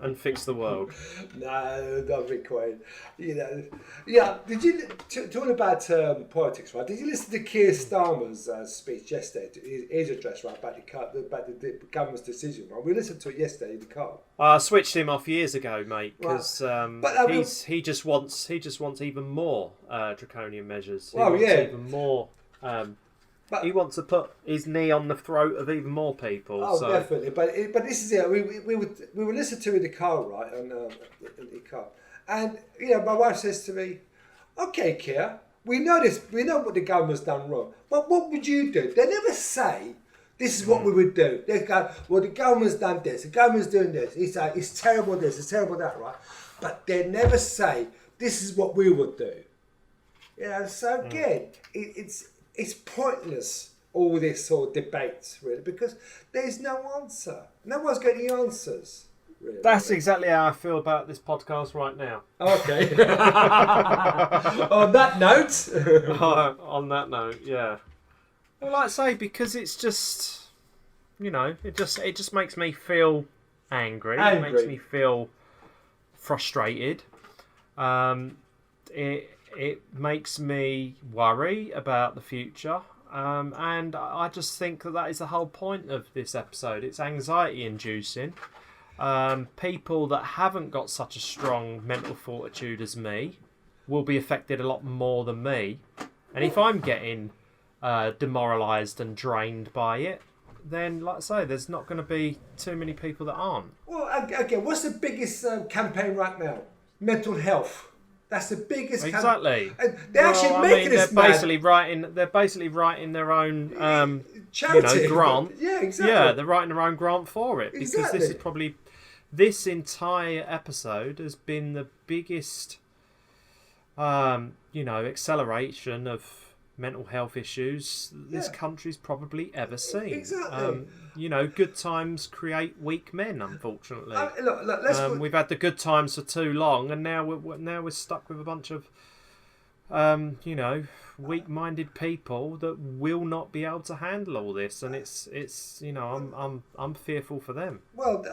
and fix the world. No, not Bitcoin. Yeah. Did you talking about politics? Right? Did you listen to Keir Starmer's speech yesterday? His address, right, about the government's decision. Right, we listened to it yesterday in the car. I switched him off years ago, mate, because But, he just wants even more draconian measures. Even more. He wants to put his knee on the throat of even more people. Oh, definitely. But this is it. We were listening to it in the car, right? In the car, and my wife says to me, "Okay, Keir, we know this. We know what the government's done wrong. But what would you do?" They never say, "This is what we would do." They go, "Well, the government's done this. The government's doing this. It's terrible. This. It's terrible that." Right? But they never say, "This is what we would do." So again, it's pointless, all this sort of debate, really, because there's no answer. No one's got any answers, really. That's exactly how I feel about this podcast right now. Okay. On that note. On that note, yeah. Well, like I say, because it's just, it just makes me feel angry. It makes me feel frustrated. It makes me worry about the future, and I just think that is the whole point of this episode. It's anxiety-inducing. People that haven't got such a strong mental fortitude as me will be affected a lot more than me. And if I'm getting demoralised and drained by it, then, like I say, there's not going to be too many people that aren't. Well, again, what's the biggest campaign right now? Mental health. That's the biggest. Exactly. They're actually making this mad. They're basically writing their own charity grant. Yeah, exactly. Yeah, they're writing their own grant for it because Exactly. this is probably this entire episode has been the biggest, acceleration of mental health issues this country's probably ever seen. Exactly. Good times create weak men, unfortunately. Look, we've had the good times for too long, and now we're stuck with a bunch of, weak-minded people that will not be able to handle all this, and it's I'm fearful for them. Well,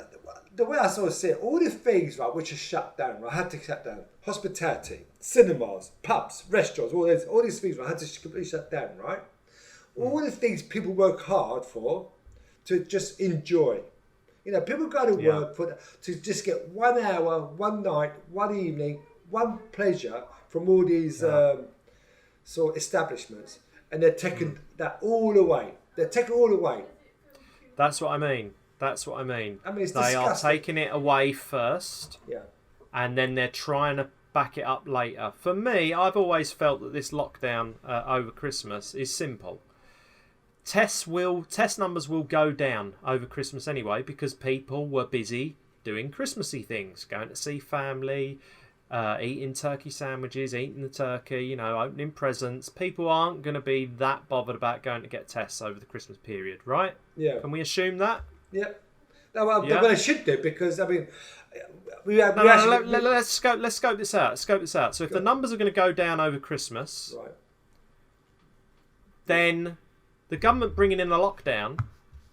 the way I sort of see it, all the things, right, which are shut down, right, had to shut down. Hospitality, cinemas, pubs, restaurants, all these things, right, had to completely shut down, right? All the things people work hard for to just enjoy. People go to work to just get 1 hour, one night, one evening, one pleasure from all these sort of establishments, and they're taking that all away. They're taking it all away. That's what I mean. It's disgusting. They are taking it away first, Yeah. and then they're trying to back it up later. For me, I've always felt that this lockdown over Christmas is simple. Test numbers will go down over Christmas anyway because people were busy doing Christmassy things, going to see family, eating turkey sandwiches, eating the turkey, opening presents. People aren't going to be that bothered about going to get tests over the Christmas period, right? Yeah. Can we assume that? Yeah. No, well, they should do because let's scope this out. So if the numbers are going to go down over Christmas, right, then the government bringing in a lockdown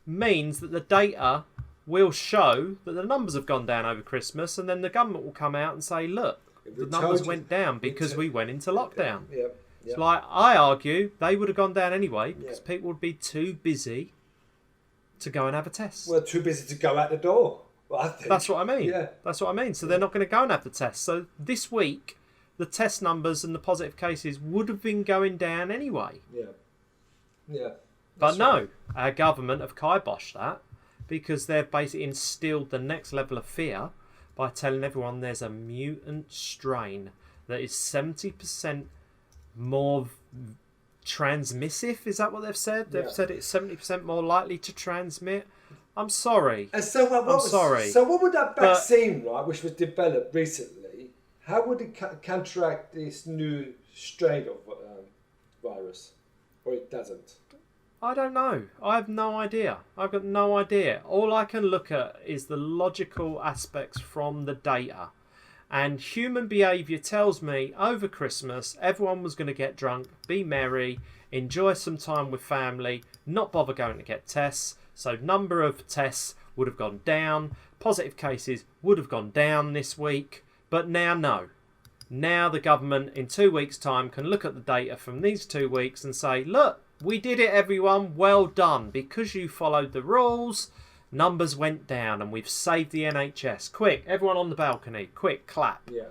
means that the data will show that the numbers have gone down over Christmas, and then the government will come out and say, look, the numbers went down because we went into lockdown. Yeah. So I argue they would have gone down anyway because people would be too busy to go and have a test. Well, too busy to go out the door. Well, I think. That's what I mean. Yeah. That's what I mean. So they're not going to go and have the test. So this week, the test numbers and the positive cases would have been going down anyway. Yeah. Yeah. But no, our government have kiboshed that because they've basically instilled the next level of fear by telling everyone there's a mutant strain that is 70% more transmissive. Is that what they've said? They've said it's 70% more likely to transmit. I'm sorry. And so sorry. So what would that vaccine, right, which was developed recently, how would it counteract this new strain of virus? Or it doesn't? I don't know. I have no idea. I've got no idea. All I can look at is the logical aspects from the data. And human behaviour tells me over Christmas everyone was going to get drunk, be merry, enjoy some time with family, not bother going to get tests. So number of tests would have gone down. Positive cases would have gone down this week. But now, no. Now the government in 2 weeks' time can look at the data from these 2 weeks and say, look, we did it, everyone. Well done. Because you followed the rules, numbers went down and we've saved the NHS. Quick, everyone on the balcony. Quick, clap. Yeah.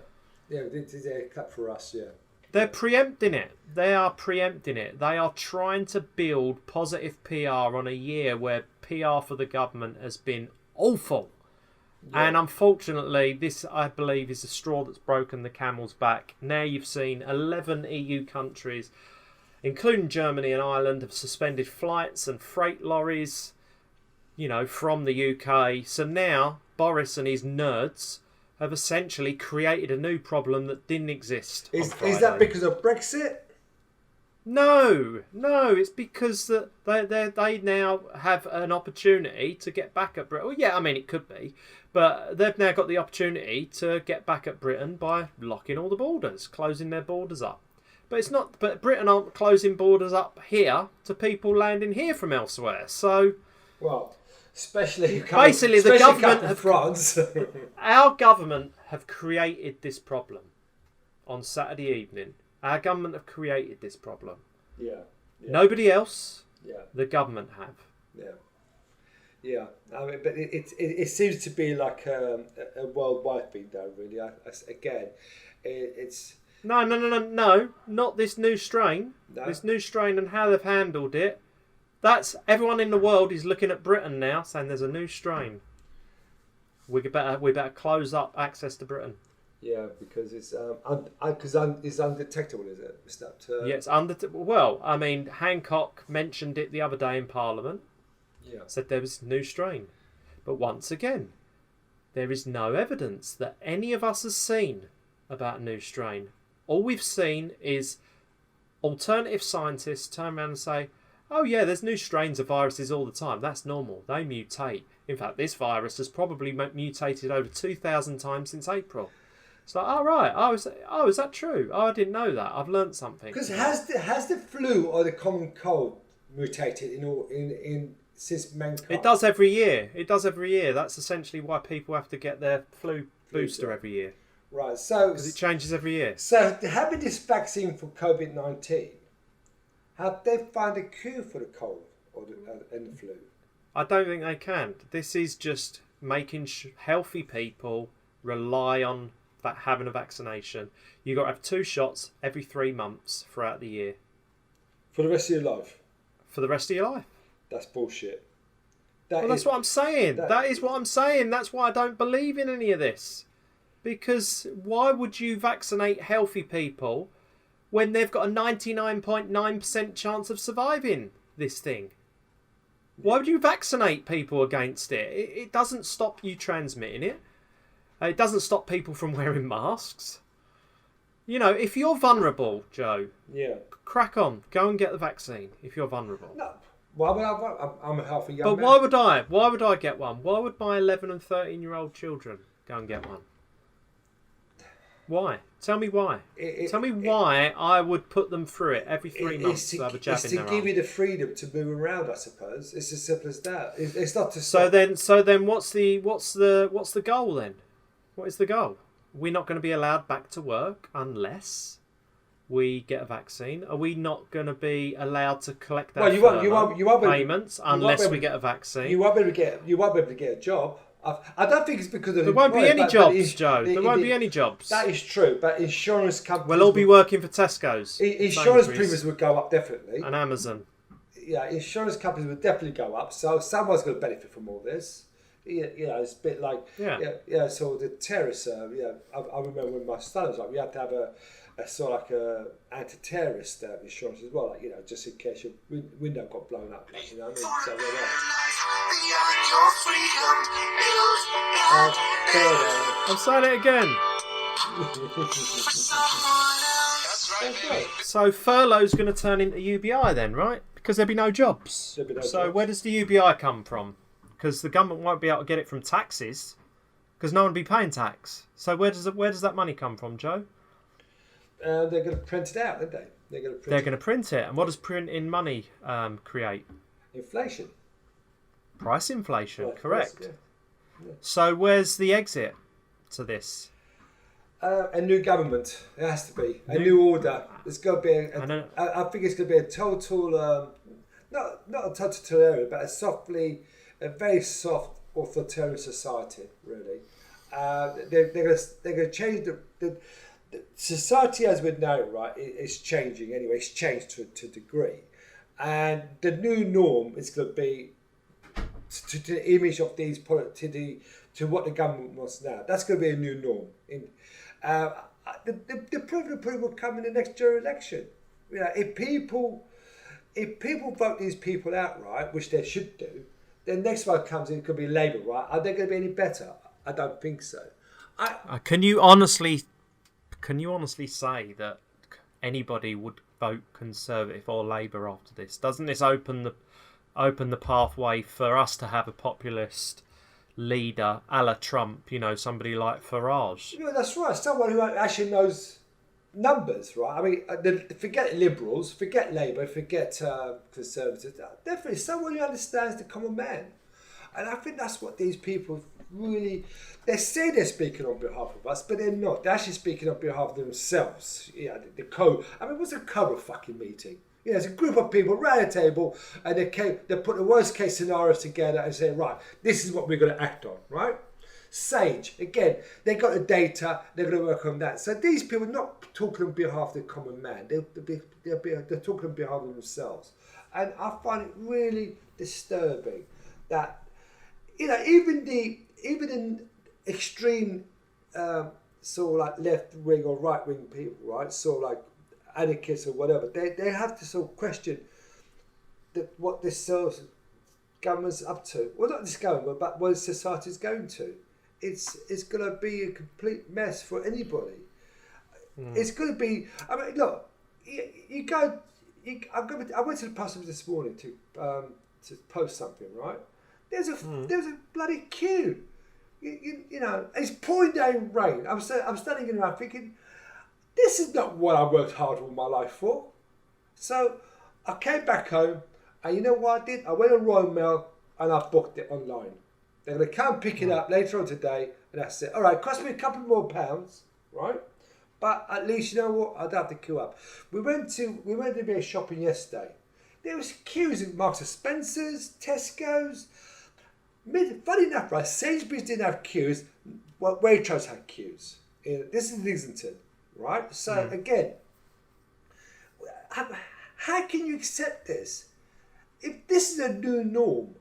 Yeah, they clap for us, yeah. They're preempting it. They are preempting it. They are trying to build positive PR on a year where PR for the government has been awful. Yeah. And unfortunately, this, I believe, is the straw that's broken the camel's back. Now you've seen 11 EU countries, including Germany and Ireland, have suspended flights and freight lorries, from the UK. So now Boris and his nerds have essentially created a new problem that didn't exist. Is that because of Brexit? No, it's because that they now have an opportunity to get back at Britain. Well, yeah, I mean, it could be. But they've now got the opportunity to get back at Britain by locking all the borders, closing their borders up. But it's not. But Britain aren't closing borders up here to people landing here from elsewhere. So, well, especially the government of France. Our government have created this problem on Saturday evening. Our government have created this problem. Yeah. Nobody else. Yeah. The government have. Yeah. Yeah. I mean, but it seems to be like a worldwide thing, though. Really, it's. No, not this new strain. No. This new strain and how they've handled it. That's everyone in the world is looking at Britain now, saying there's a new strain. We better close up access to Britain. Yeah, because it's it's undetectable, is it? It's that, yeah, it's undetectable. Well, I mean, Hancock mentioned it the other day in Parliament. Yeah. Said there was a new strain, but once again, there is no evidence that any of us has seen about a new strain. All we've seen is alternative scientists turn around and say, oh yeah, there's new strains of viruses all the time. That's normal. They mutate. In fact, this virus has probably mutated over 2,000 times since April. It's like, oh right, is that true? Oh, I didn't know that. I've learnt something. Because has the flu or the common cold mutated in since mankind? It does every year. That's essentially why people have to get their flu booster every year. Right, so because it changes every year. So having this vaccine for COVID-19, have they found a cure for the cold and the flu? I don't think they can. This is just making healthy people rely on having a vaccination. You've got to have 2 shots every 3 months throughout the year. For the rest of your life? For the rest of your life. That's bullshit. That's what I'm saying. That is what I'm saying. That's why I don't believe in any of this. Because why would you vaccinate healthy people when they've got a 99.9% chance of surviving this thing? Why would you vaccinate people against it? It doesn't stop you transmitting it. It doesn't stop people from wearing masks. If you're vulnerable, Joe, crack on. Go and get the vaccine if you're vulnerable. No. I'm a healthy young man. But why would I? Why would I get one? Why would my 11 and 13-year-old children go and get one? Why? Tell me why. Tell me why I would put them through it every 3 months to have a jab in their arm. It's to give you the freedom to move around, I suppose. It's as simple as that. It's not to stop. So then, what's the goal then? What is the goal? We're not going to be allowed back to work unless we get a vaccine. Are we not going to be allowed to collect that payments unless we get a vaccine? You won't be able to get a job. I don't think it's because of... There won't be any jobs, Joe. There won't be any jobs. That is true, but insurance companies... We'll all be working for Tesco's. Insurance premiums would go up, definitely. And Amazon. Yeah, insurance companies would definitely go up, so someone's going to benefit from all this. It's a bit like... Yeah, so the terrorists... I remember when my son was we had to have a sort of like a anti-terrorist insurance as well, just in case your window got blown up. You know what I mean? I'm saying it again. So furlough's going to turn into UBI then, right? because there'd be no jobs. There'd be no So jobs. where does the UBI come from? Because the government won't be able to get it from taxes, because no one will be paying tax. So where does that money come from, Joe? They're going to print it out, aren't they? They're going to print it. And what does printing money create? Inflation. Price inflation, Right, correct. yeah. So where's the exit to this? A new government. It has to be a new order. It's got to be. I think it's going to be a total, not a total area, but a very soft authoritarian society. Really, they're going to change the society as we know it. Right, it's changing anyway. It's changed to a degree, and the new norm is going to be to the image of these to what the government wants now. That's going to be a new norm. The proof of the will come in the next general election. You know, if people vote these people out, right, which they should do, then next one comes in, it could be Labour, right? Are they going to be any better? I don't think so. Can you honestly say that anybody would vote Conservative or Labour after this? Doesn't this open the pathway for us to have a populist leader a la Trump, somebody like Farage? That's right. Someone who actually knows numbers, right? I mean, forget Liberals, forget Labour, forget Conservatives. Definitely someone who understands the common man. And I think that's what these people really... They say they're speaking on behalf of us, but they're not. They're actually speaking on behalf of themselves. Yeah, the code. I mean, what's a code fucking meeting? It's a group of people around a table, and they put the worst case scenarios together and say, right, this is what we're going to act on, right? Sage, again, they got the data, they're going to work on that. So these people are not talking on behalf of the common man, they're talking on behalf of themselves. And I find it really disturbing that, even in extreme sort of like left wing or right wing people, right? Sort of like anarchists or whatever, they have to sort of question what this government's up to. Well, not this government, but what society's going to. It's going to be a complete mess for anybody. It's going to be. I mean, look, I went to the post office this morning to post something. Right, there's a bloody queue. It's pouring down rain. I'm standing in around thinking, this is not what I worked hard all my life for. So I came back home, and you know what I did? I went on Royal Mail and I booked it online. They're going to come pick it up later on today, and that's it. All right, it cost me a couple more pounds, right? But at least, you know what? I don't have to queue up. We went to a bit of shopping yesterday. There was queues at Marks and Spencer's, Tesco's. Funny enough, right? Sainsbury's didn't have queues. Well, Waitrose had queues. This is Islington, right? So again, how can you accept this? If this is a new norm,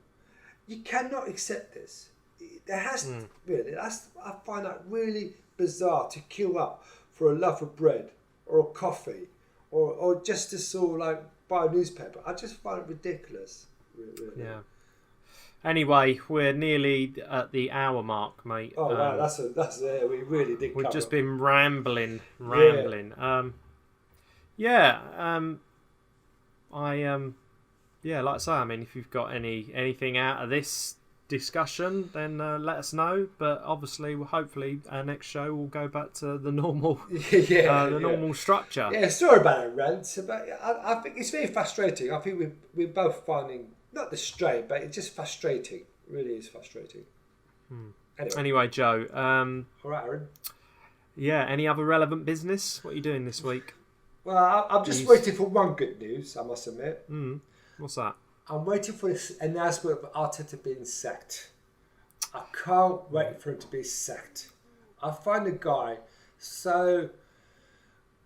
you cannot accept this. There has to really. I find that really bizarre to queue up for a loaf of bread or a coffee or just to sort of like buy a newspaper. I just find it ridiculous. Really. Yeah. Anyway, we're nearly at the hour mark, mate. Oh wow, that's we really did. We've cover. just been rambling. Like I say, I mean, if you've got anything out of this discussion, then let us know. But obviously, hopefully, our next show will go back to the normal, normal structure. Yeah, sorry about that rant, but I think it's very frustrating. I think we're both finding not the strain, but it's just frustrating. It really is frustrating. Anyway, Joe. All right, Aaron. Yeah. Any other relevant business? What are you doing this week? Well, I'm just waiting for one good news. I must admit. What's that? I'm waiting for this announcement of Arteta being sacked. I can't wait for him to be sacked. I find the guy so...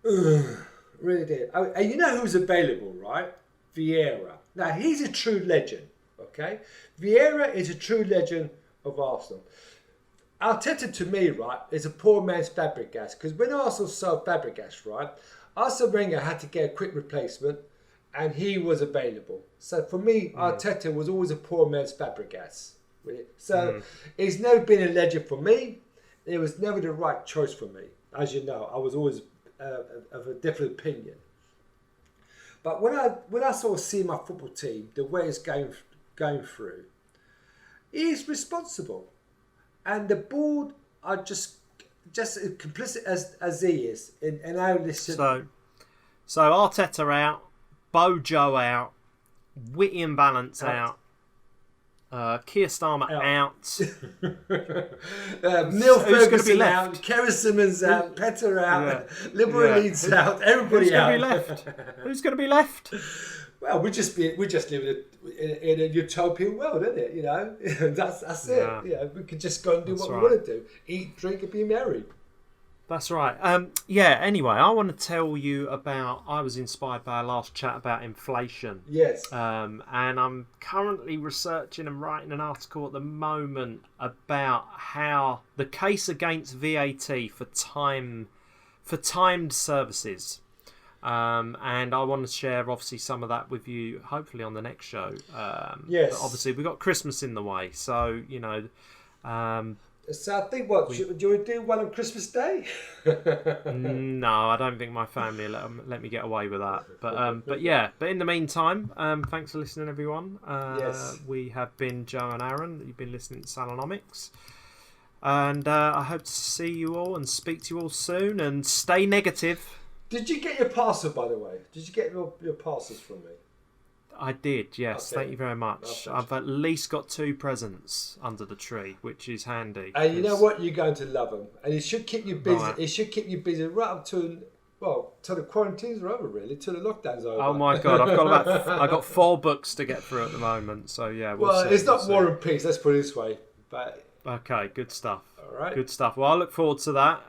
really did. And you know who's available, right? Vieira. Now, he's a true legend, okay? Vieira is a true legend of Arsenal. Arteta, to me, right, is a poor man's Fabregas. Because when Arsenal sold Fabregas, right, Arsene Wenger had to get a quick replacement, and he was available. So for me, Arteta was always a poor man's Fabregas. Really. So he's never been a legend for me. It was never the right choice for me. As you know, I was always of a different opinion. But when I sort of see my football team, the way it's going through, he's responsible, and the board are just complicit as he is in how this. So Arteta out, BoJo out, Witty and Balance out. Keir Starmer out. Neil Ferguson out. Kerry Simmons out. Petter out. Liberal Leeds out. Everybody out. Who's going to be left? Well, we just live in a utopian world, isn't it? You know, that's it. Yeah. You know, we can just go and do what we want to do: eat, drink, and be merry. That's right. Anyway, I want to tell you about. I was inspired by our last chat about inflation. Yes. And I'm currently researching and writing an article at the moment about how the case against VAT for timed services. And I want to share obviously some of that with you, hopefully on the next show. Yes. But obviously we've got Christmas in the way, so you know. So I think do you want to do one on Christmas Day? No, I don't think my family let me get away with that. But in the meantime, thanks for listening, everyone. Yes. We have been Joe and Aaron. You've been listening to Salonomics. And I hope to see you all and speak to you all soon. And stay negative. Did you get your parcel, by the way? Did you get your parcels from me? I did, yes. Okay. Thank you very much. I've at least got 2 presents under the tree, which is handy. And you know what? You're going to love them. And it should keep you busy. Right. It should keep you busy right up to, till the quarantines are over, really, till the lockdown's over. Oh my God, I've got 4 books to get through at the moment. So yeah, we'll see. It's not War and Peace, let's put it this way. But okay, good stuff. all right. Good stuff. Well, I look forward to that.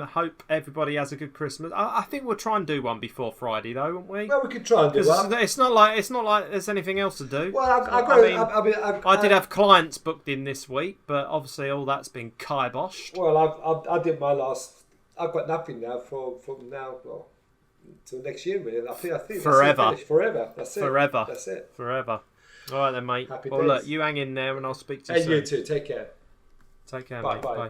Hope everybody has a good Christmas. I think we'll try and do one before Friday, though, won't we? Well, we could try and do that. It's not like there's anything else to do. Well, I did have clients booked in this week, but obviously all that's been kiboshed. Well, I did my last. I've got nothing now from now. Well, till next year, really. I think forever. Forever. That's it. Forever. That's it. Forever. All right then, mate. Happy well, days. look, you hang in there, and I'll speak to you soon. And you too. Take care. Take care, Bye, mate. bye. Bye.